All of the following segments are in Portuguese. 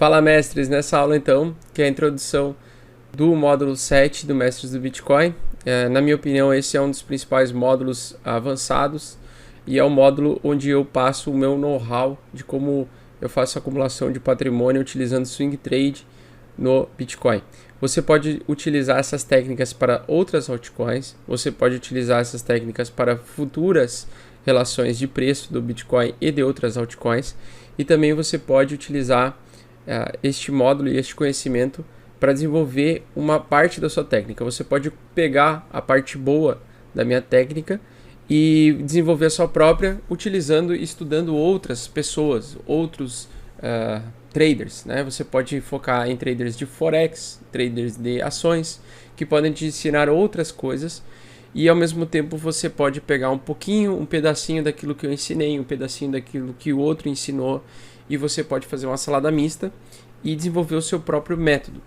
Fala, mestres! Nessa aula, então, que é a introdução do módulo 7 do Mestres do Bitcoin. Na minha opinião, esse é um dos principais módulos avançados e é o módulo onde eu passo o meu know-how de como eu faço a acumulação de patrimônio utilizando swing trade no Bitcoin. Você pode utilizar essas técnicas para outras altcoins, você pode utilizar essas técnicas para futuras relações de preço do Bitcoin e de outras altcoins, e também você pode utilizar este módulo e este conhecimento para desenvolver uma parte da sua técnica. Você pode pegar a parte boa da minha técnica e desenvolver a sua própria utilizando e estudando outras pessoas, outros traders, né? Você pode focar em traders de forex, traders de ações, que podem te ensinar outras coisas, e ao mesmo tempo você pode pegar um pedacinho daquilo que eu ensinei, um pedacinho daquilo que o outro ensinou, e você pode fazer uma salada mista e desenvolver o seu próprio método.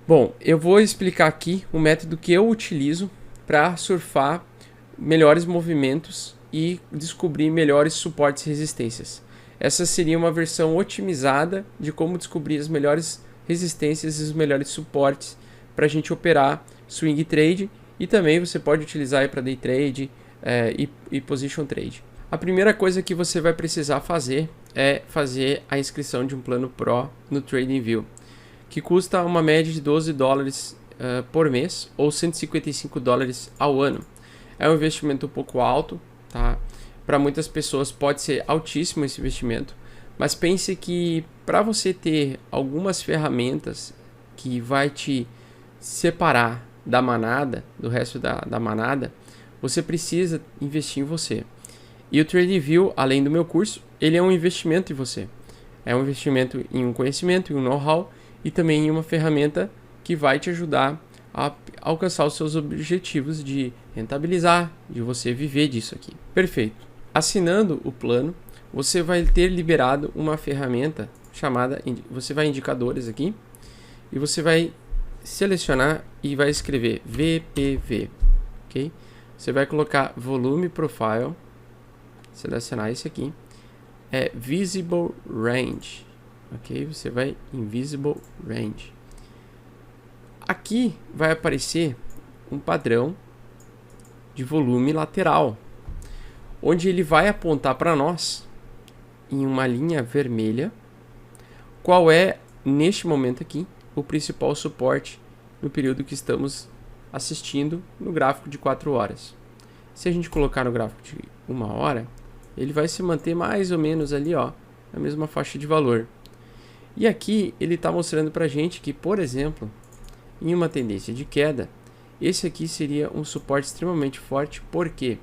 Bom, eu vou explicar aqui o método que eu utilizo para surfar melhores movimentos e descobrir melhores suportes e resistências. Essa seria uma versão otimizada de como descobrir as melhores resistências e os melhores suportes para a gente operar swing trade, e também você pode utilizar para day trade e position trade. A primeira coisa que você vai precisar fazer é fazer a inscrição de um plano Pro no TradingView, que custa uma média de $12 por mês ou $155 ao ano. É um investimento um pouco alto, tá? Para muitas pessoas pode ser altíssimo esse investimento, mas pense que para você ter algumas ferramentas que vai te separar da manada, do resto da manada, você precisa investir em você. E o TradingView, além do meu curso, ele é um investimento em você. É um investimento em um conhecimento, em um know-how e também em uma ferramenta que vai te ajudar a alcançar os seus objetivos de rentabilizar, de você viver disso aqui. Perfeito. Assinando o plano, você vai ter liberado uma ferramenta chamada, você vai em indicadores aqui, e você vai selecionar e vai escrever VPV, ok? Você vai colocar volume profile, selecionar esse aqui, é visible range, ok? Você vai em visible range. Aqui vai aparecer um padrão de volume lateral, onde ele vai apontar para nós em uma linha vermelha qual é, neste momento aqui, o principal suporte no período que estamos assistindo no gráfico de 4 horas. Se a gente colocar no gráfico de 1 hora, ele vai se manter mais ou menos ali, ó, na mesma faixa de valor. E aqui ele está mostrando para a gente que, por exemplo, em uma tendência de queda, esse aqui seria um suporte extremamente forte. Por quê?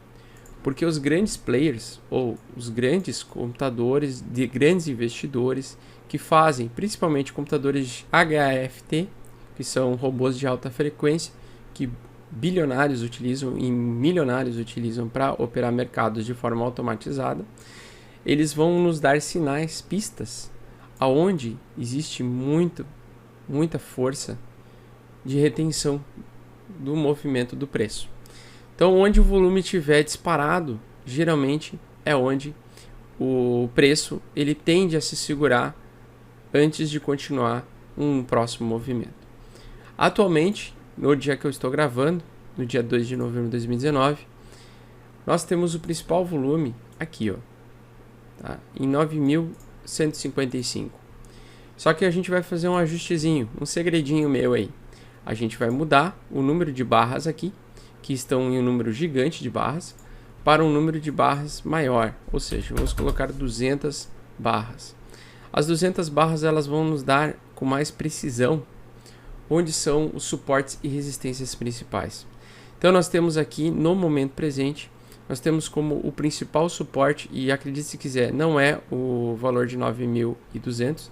Porque os grandes players, ou os grandes computadores de grandes investidores, que fazem principalmente computadores HFT, que são robôs de alta frequência, que bilionários utilizam e milionários utilizam para operar mercados de forma automatizada, eles vão nos dar sinais, pistas, aonde existe muita força de retenção do movimento do preço. Então, onde o volume estiver disparado, geralmente é onde o preço ele tende a se segurar antes de continuar um próximo movimento. Atualmente, no dia que eu estou gravando, no dia 2 de novembro de 2019, nós temos o principal volume aqui, ó, tá? Em 9.155. Só que a gente vai fazer um ajustezinho, um segredinho meu aí. A gente vai mudar o número de barras aqui, que estão em um número gigante de barras, para um número de barras maior, ou seja, vamos colocar 200 barras. As 200 barras elas vão nos dar com mais precisão onde são os suportes e resistências principais. Então nós temos aqui no momento presente, nós temos como o principal suporte, e acredite se quiser, não é o valor de 9.200,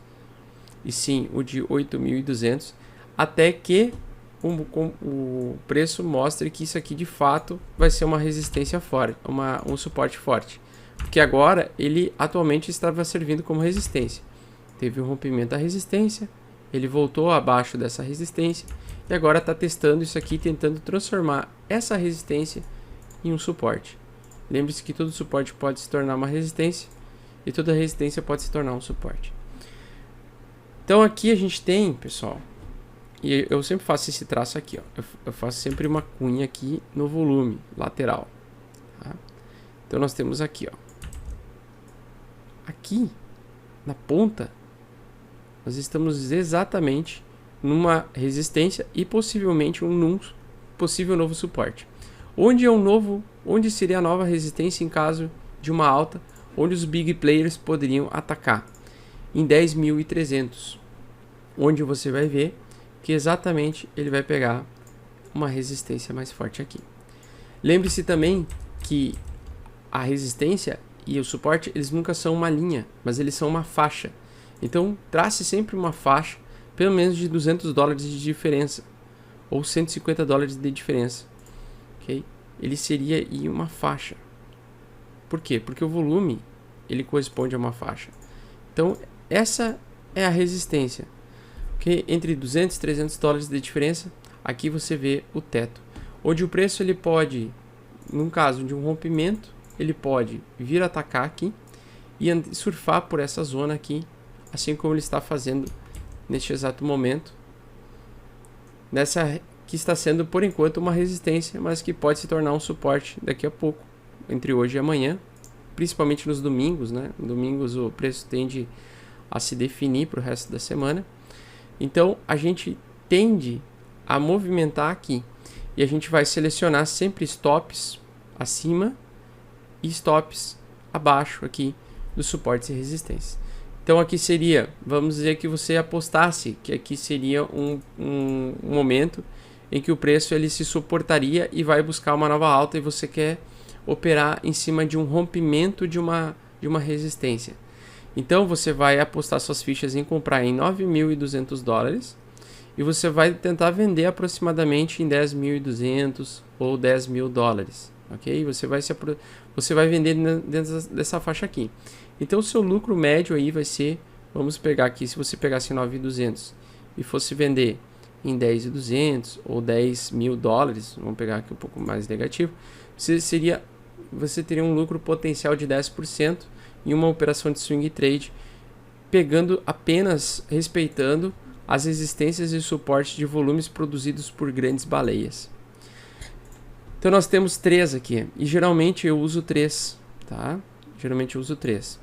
e sim o de 8.200, até que o preço mostre que isso aqui de fato vai ser uma resistência forte, um suporte forte, porque agora ele atualmente estava servindo como resistência. Teve um rompimento da resistência, ele voltou abaixo dessa resistência e agora está testando isso aqui, tentando transformar essa resistência em um suporte. Lembre-se que todo suporte pode se tornar uma resistência e toda resistência pode se tornar um suporte. Então aqui a gente tem, pessoal, e eu sempre faço esse traço aqui, ó. Eu faço sempre uma cunha aqui no volume lateral. Tá? Então nós temos aqui, ó. Aqui, na ponta, nós estamos exatamente numa resistência e possivelmente num possível novo suporte. Onde seria a nova resistência em caso de uma alta, onde os big players poderiam atacar? Em 10.300, onde você vai ver que exatamente ele vai pegar uma resistência mais forte aqui. Lembre-se também que a resistência e o suporte, eles nunca são uma linha, mas eles são uma faixa. Então, trace sempre uma faixa, pelo menos de $200 de diferença, ou $150 de diferença. Okay? Ele seria aí uma faixa. Por quê? Porque o volume, ele corresponde a uma faixa. Então, essa é a resistência. Okay? Entre $200 e $300 de diferença, aqui você vê o teto. Onde o preço, ele pode, num caso de um rompimento, ele pode vir atacar aqui e surfar por essa zona aqui, assim como ele está fazendo neste exato momento, nessa que está sendo por enquanto uma resistência, mas que pode se tornar um suporte daqui a pouco, entre hoje e amanhã, principalmente nos domingos, né? Domingos o preço tende a se definir para o resto da semana. Então a gente tende a movimentar aqui e a gente vai selecionar sempre stops acima e stops abaixo aqui dos suportes e resistências. Então aqui seria, vamos dizer que você apostasse que aqui seria um momento em que o preço ele se suportaria e vai buscar uma nova alta e você quer operar em cima de um rompimento de uma resistência. Então você vai apostar suas fichas em comprar em $9.200 e você vai tentar vender aproximadamente em $10.200 ou $10.000. Ok? Você vai vender dentro dessa faixa aqui. Então o seu lucro médio aí vai ser, vamos pegar aqui, se você pegasse 9.200 e fosse vender em 10.200 ou $10.000, vamos pegar aqui um pouco mais negativo, você teria um lucro potencial de 10% em uma operação de swing trade, respeitando as resistências e suportes de volumes produzidos por grandes baleias. Então nós temos 3 aqui, e geralmente eu uso 3, tá? Geralmente eu uso 3.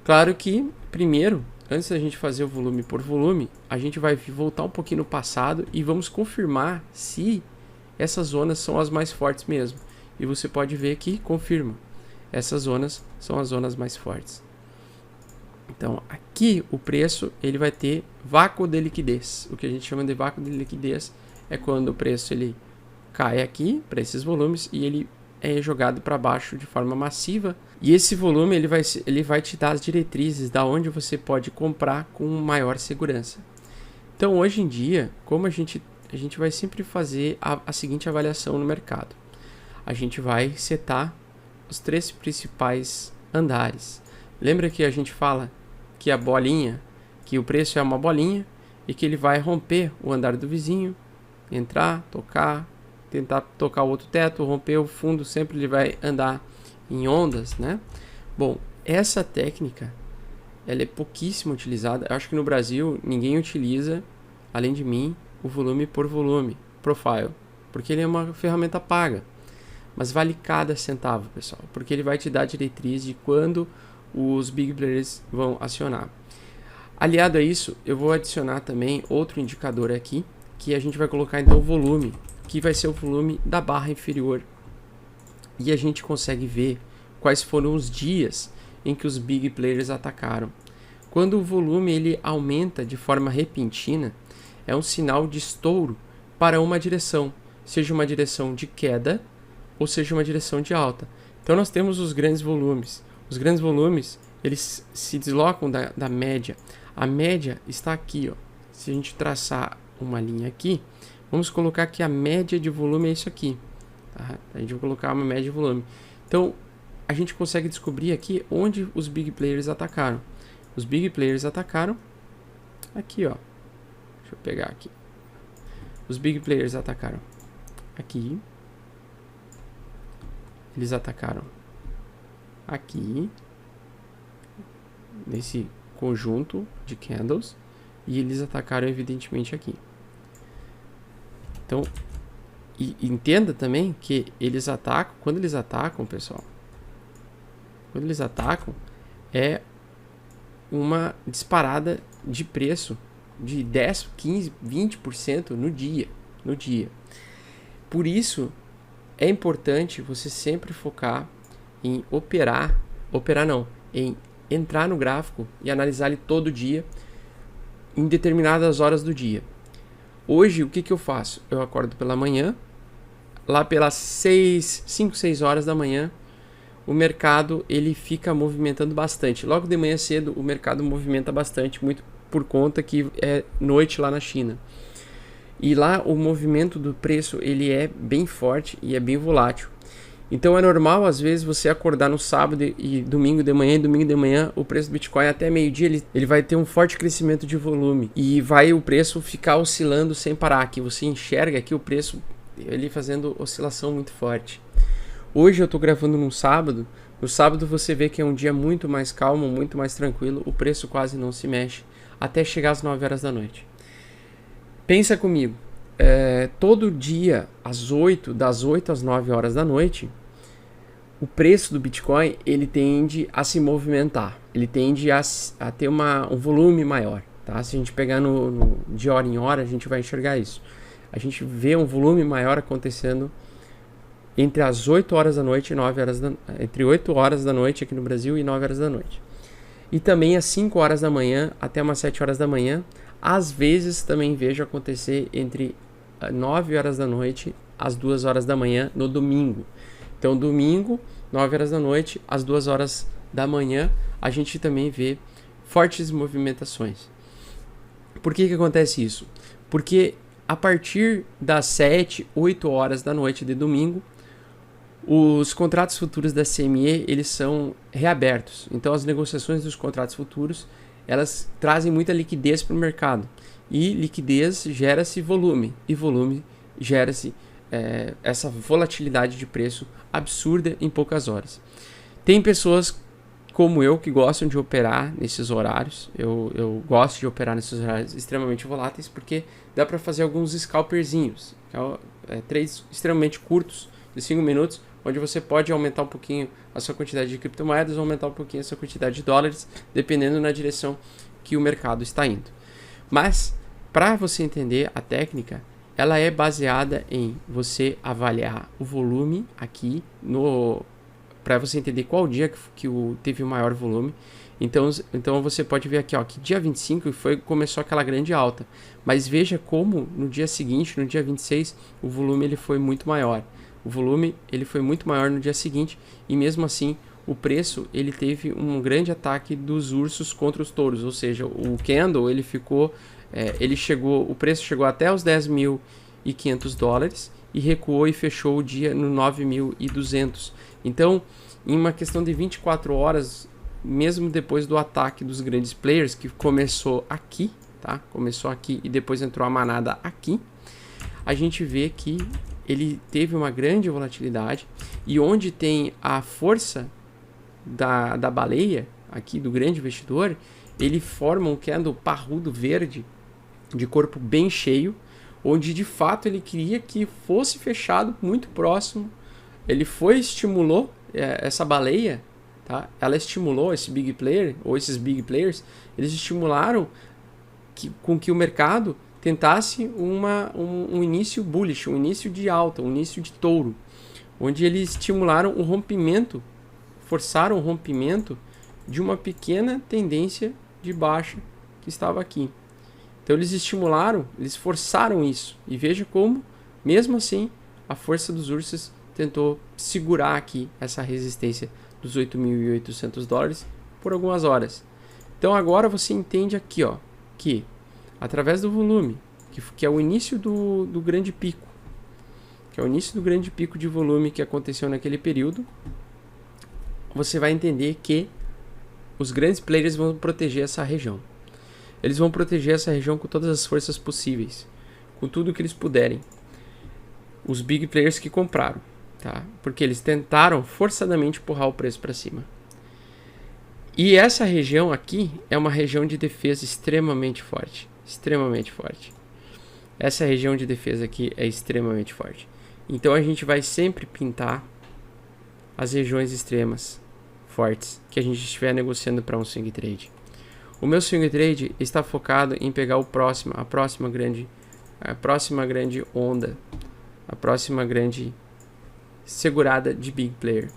Claro que, primeiro, antes da gente fazer o volume por volume, a gente vai voltar um pouquinho no passado e vamos confirmar se essas zonas são as mais fortes mesmo. E você pode ver que confirma. Essas zonas são as zonas mais fortes. Então, aqui o preço ele vai ter vácuo de liquidez. O que a gente chama de vácuo de liquidez é quando o preço ele cai aqui para esses volumes e ele é jogado para baixo de forma massiva. E esse volume ele vai te dar as diretrizes da onde você pode comprar com maior segurança. Então, hoje em dia, como a gente vai sempre fazer a seguinte avaliação no mercado. A gente vai setar os 3 principais andares. Lembra que a gente fala que a bolinha, que o preço é uma bolinha e que ele vai romper o andar do vizinho, entrar, tocar, tentar tocar o outro teto, romper o fundo, sempre ele vai andar em ondas, né? Bom, essa técnica, ela é pouquíssimo utilizada. Eu acho que no Brasil ninguém utiliza, além de mim, o volume por volume, profile, porque ele é uma ferramenta paga. Mas vale cada centavo, pessoal, porque ele vai te dar diretriz de quando os big players vão acionar. Aliado a isso, eu vou adicionar também outro indicador aqui, que a gente vai colocar então o volume, que vai ser o volume da barra inferior. E a gente consegue ver quais foram os dias em que os big players atacaram. Quando o volume ele aumenta de forma repentina, é um sinal de estouro para uma direção, seja uma direção de queda ou seja uma direção de alta. Então nós temos os grandes volumes. Os grandes volumes eles se deslocam da média. A média está aqui, ó. Se a gente traçar uma linha aqui, vamos colocar que a média de volume é isso aqui. Tá? A gente vai colocar uma média de volume. Então a gente consegue descobrir aqui onde os big players atacaram. Os big players atacaram aqui, ó. Deixa eu pegar aqui. Os big players atacaram aqui. Eles atacaram aqui, nesse conjunto de candles, e eles atacaram evidentemente aqui. Então, entenda também que eles atacam, quando eles atacam, pessoal, quando eles atacam, é uma disparada de preço de 10, 15, 20% no dia. Por isso, é importante você sempre focar em em entrar no gráfico e analisar ele todo dia, em determinadas horas do dia. Hoje, o que eu faço? Eu acordo pela manhã, lá pelas 5, 6 horas da manhã, o mercado ele fica movimentando bastante. Logo de manhã cedo, o mercado movimenta bastante, muito por conta que é noite lá na China. E lá o movimento do preço ele é bem forte e é bem volátil. Então é normal às vezes você acordar no sábado e domingo de manhã o preço do Bitcoin até meio-dia ele vai ter um forte crescimento de volume e vai o preço ficar oscilando sem parar, aqui você enxerga aqui o preço ele fazendo oscilação muito forte. Hoje eu estou gravando no sábado você vê que é um dia muito mais calmo, muito mais tranquilo, o preço quase não se mexe até chegar às 9 horas da noite. Pensa comigo, todo dia das 8 às 9 horas da noite, o preço do Bitcoin ele tende a se movimentar, ele tende a ter um volume maior. Tá? Se a gente pegar de hora em hora, a gente vai enxergar isso. A gente vê um volume maior acontecendo entre as 8 horas da noite e 9 horas entre 8 horas da noite aqui no Brasil e 9 horas da noite. E também às 5 horas da manhã até umas 7 horas da manhã. Às vezes também vejo acontecer entre 9 horas da noite às 2 horas da manhã no domingo. Então domingo, 9 horas da noite, às 2 horas da manhã, a gente também vê fortes movimentações. Por que acontece isso? Porque a partir das 7, 8 horas da noite de domingo, os contratos futuros da CME eles são reabertos. Então as negociações dos contratos futuros elas trazem muita liquidez para o mercado. E liquidez gera-se volume. E volume gera-se essa volatilidade de preço absurda em poucas horas. Tem pessoas como eu que gostam de operar nesses horários. Eu gosto de operar nesses horários extremamente voláteis porque dá para fazer alguns scalperzinhos. Trades extremamente curtos, de 5 minutos, onde você pode aumentar um pouquinho a sua quantidade de criptomoedas, aumentar um pouquinho a sua quantidade de dólares, dependendo na direção que o mercado está indo. Mas, para você entender a técnica, ela é baseada em você avaliar o volume aqui, para você entender qual dia que teve o maior volume. Então você pode ver aqui, ó, que dia 25 começou aquela grande alta. Mas veja como no dia seguinte, no dia 26, o volume ele foi muito maior. O volume ele foi muito maior no dia seguinte e mesmo assim o preço ele teve um grande ataque dos ursos contra os touros, ou seja, o candle ele ficou, o preço chegou até os $10.500 e recuou e fechou o dia no 9.200. Então, em uma questão de 24 horas, mesmo depois do ataque dos grandes players que começou aqui, tá? Começou aqui e depois entrou a manada aqui, a gente vê que ele teve uma grande volatilidade e onde tem a força da baleia, aqui do grande investidor, ele forma um candle parrudo verde, de corpo bem cheio, onde de fato ele queria que fosse fechado muito próximo. Ele estimulou essa baleia, tá? Ela estimulou esse big player, ou esses big players, eles estimularam com que o mercado tentasse um início bullish, um início de alta, um início de touro, onde eles estimularam o rompimento, forçaram o rompimento de uma pequena tendência de baixa que estava aqui. Então eles forçaram isso. E veja como, mesmo assim, a força dos ursos tentou segurar aqui essa resistência dos $8.800 por algumas horas. Então agora você entende aqui, ó, que através do volume, que é o início do grande pico, que é o início do grande pico de volume que aconteceu naquele período, você vai entender que os grandes players vão proteger essa região. Eles vão proteger essa região com todas as forças possíveis, com tudo que eles puderem. Os big players que compraram, tá? Porque eles tentaram forçadamente empurrar o preço para cima. E essa região aqui é uma região de defesa extremamente forte. extremamente forte. Essa região de defesa aqui é extremamente forte. Então a gente vai sempre pintar as regiões extremas fortes que a gente estiver negociando para um swing trade. O meu swing trade está focado em pegar a próxima grande onda, a próxima grande segurada de big player.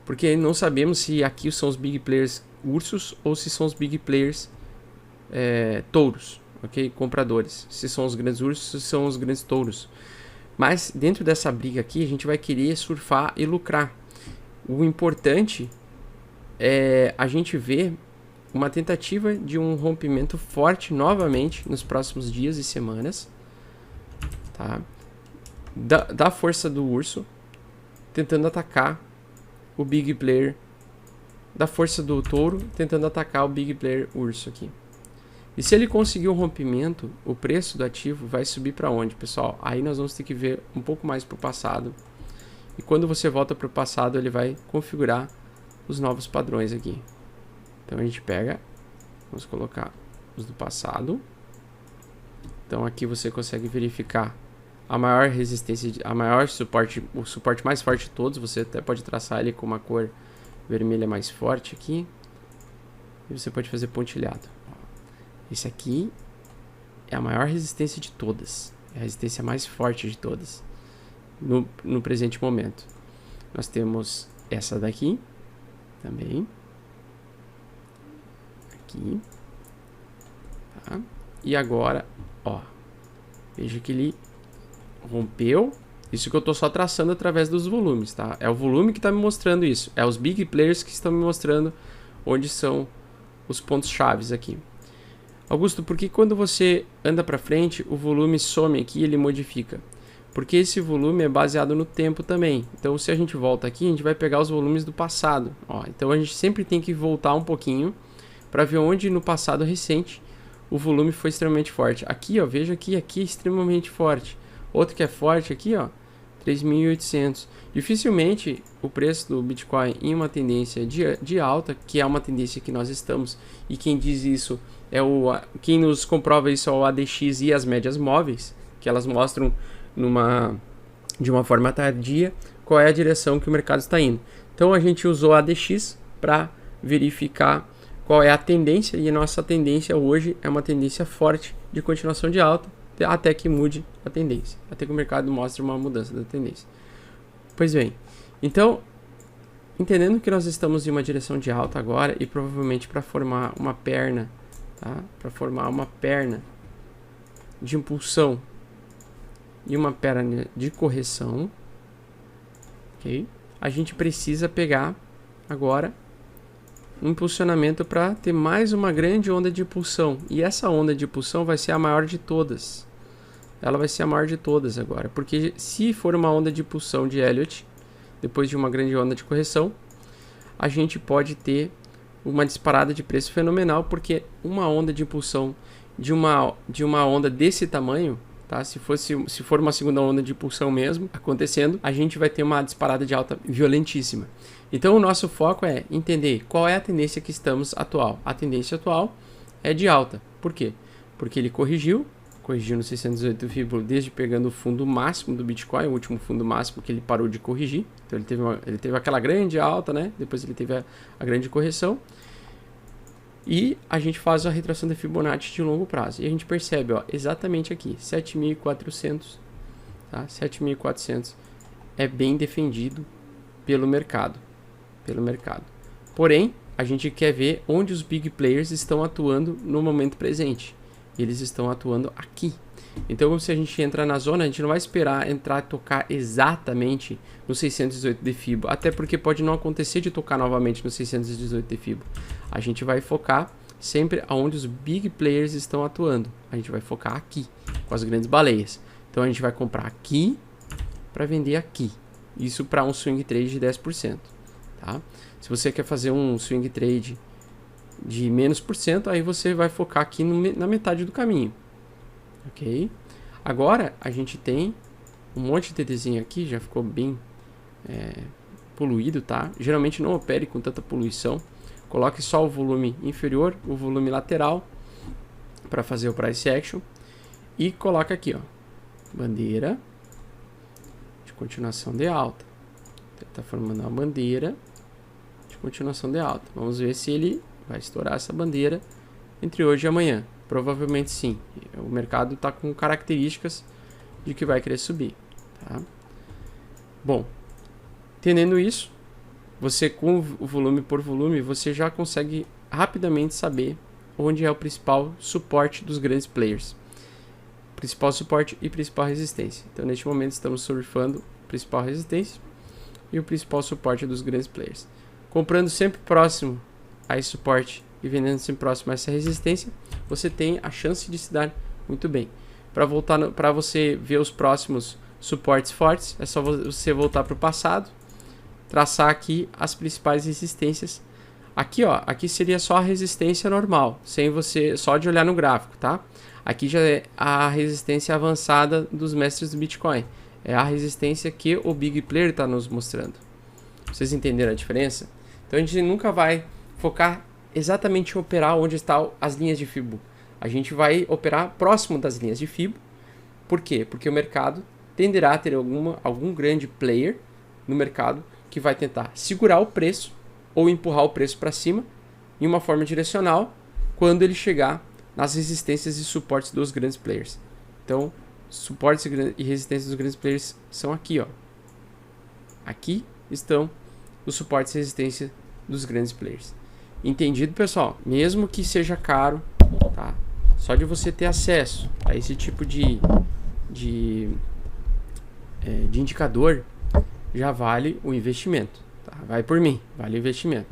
Porque não sabemos se aqui são os big players ursos ou se são os big players touros, ok? Compradores. Se são os grandes ursos, se são os grandes touros. Mas dentro dessa briga aqui, a gente vai querer surfar e lucrar. O importante é a gente ver uma tentativa de um rompimento forte novamente nos próximos dias e semanas, tá? Da força do urso, tentando atacar o big player, da força do touro, tentando atacar o big player urso aqui. E se ele conseguir um rompimento, o preço do ativo vai subir para onde, pessoal? Aí nós vamos ter que ver um pouco mais para o passado. E quando você volta para o passado, ele vai configurar os novos padrões aqui. Então a gente pega, vamos colocar os do passado. Então aqui você consegue verificar a maior resistência, a maior suporte, o suporte mais forte de todos. Você até pode traçar ele com uma cor vermelha mais forte aqui. E você pode fazer pontilhado. Esse aqui é a maior resistência de todas. É a resistência mais forte de todas. No presente momento. Nós temos essa daqui. Também. Aqui. Tá? E agora, ó. Veja que ele rompeu. Isso que eu tô só traçando através dos volumes, tá? É o volume que tá me mostrando isso. É os big players que estão me mostrando onde são os pontos chaves aqui. Augusto, por que quando você anda para frente, o volume some aqui e ele modifica? Porque esse volume é baseado no tempo também. Então, se a gente volta aqui, a gente vai pegar os volumes do passado. Ó, então, a gente sempre tem que voltar um pouquinho para ver onde no passado recente o volume foi extremamente forte. Aqui, ó, veja que aqui é extremamente forte. Outro que é forte aqui, ó, 3.800. Dificilmente o preço do Bitcoin em uma tendência de alta, que é uma tendência que nós estamos, e quem diz isso quem nos comprova isso é o ADX e as médias móveis, que elas mostram de uma forma tardia qual é a direção que o mercado está indo. Então a gente usou a ADX para verificar qual é a tendência, e a nossa tendência hoje é uma tendência forte de continuação de alta, até que mude a tendência, até que o mercado mostre uma mudança da tendência. Pois bem, então, entendendo que nós estamos em uma direção de alta agora, e provavelmente para formar uma perna, tá? Para formar uma perna de impulsão e uma perna de correção, ok? A gente precisa pegar agora um impulsionamento para ter mais uma grande onda de impulsão, e essa onda de impulsão vai ser a maior de todas. Ela vai ser a maior de todas agora, porque se for uma onda de impulsão de Elliott, depois de uma grande onda de correção, a gente pode ter uma disparada de preço fenomenal, porque uma onda de impulsão de uma onda desse tamanho, tá? Se for uma segunda onda de impulsão mesmo acontecendo, a gente vai ter uma disparada de alta violentíssima. Então o nosso foco é entender qual é a tendência que estamos atual. A tendência atual é de alta. Por quê? Porque ele corrigiu no 618 Fibonacci, desde pegando o fundo máximo do Bitcoin, o último fundo máximo que ele parou de corrigir. Então ele teve aquela grande alta, né? Depois ele teve a grande correção. E a gente faz a retração da Fibonacci de longo prazo. E a gente percebe, ó, exatamente aqui, 7.400, tá? 7.400 é bem defendido pelo mercado. Porém, a gente quer ver onde os big players estão atuando no momento presente. Eles estão atuando aqui. Então, se a gente entrar na zona, a gente não vai esperar entrar e tocar exatamente no 618 de Fibo. Até porque pode não acontecer de tocar novamente no 618 de Fibo. A gente vai focar sempre aonde os big players estão atuando. A gente vai focar aqui, com as grandes baleias. Então, a gente vai comprar aqui para vender aqui. Isso para um swing trade de 10%. Tá? Se você quer fazer um swing trade de menos por cento, aí você vai focar aqui na metade do caminho, ok? Agora a gente tem um monte de TTzinho aqui, já ficou bem poluído, tá? Geralmente não opere com tanta poluição, coloque só o volume inferior, o volume lateral, para fazer o price action e coloca aqui, ó, bandeira de continuação de alta. Ele está formando uma bandeira de continuação de alta. Vamos ver se ele vai estourar essa bandeira entre hoje e amanhã. Provavelmente sim. O mercado está com características de que vai querer subir. Tá? Bom, entendendo isso, você com o volume por volume, você já consegue rapidamente saber onde é o principal suporte dos grandes players. Principal suporte e principal resistência. Então, neste momento, estamos surfando a principal resistência e o principal suporte dos grandes players. Comprando sempre próximo a esse suporte e vendendo sempre próximo a essa resistência, você tem a chance de se dar muito bem. Para você ver os próximos suportes fortes, é só você voltar para o passado, traçar aqui as principais resistências. Aqui, ó, aqui seria só a resistência normal, sem você só de olhar no gráfico, tá? Aqui já é a resistência avançada dos mestres do Bitcoin. É a resistência que o Big Player está nos mostrando. Vocês entenderam a diferença? Então a gente nunca vai focar exatamente em operar onde estão as linhas de Fibo. A gente vai operar próximo das linhas de Fibo. Por quê? Porque o mercado tenderá a ter algum grande player no mercado que vai tentar segurar o preço ou empurrar o preço para cima em uma forma direcional quando ele chegar nas resistências e suportes dos grandes players. Então, suportes e resistências dos grandes players são aqui, ó. Aqui estão os suportes e resistências dos grandes players. Entendido, pessoal? Mesmo que seja caro, tá? Só de você ter acesso a esse tipo de indicador já vale o investimento. Tá? Vai por mim, vale o investimento.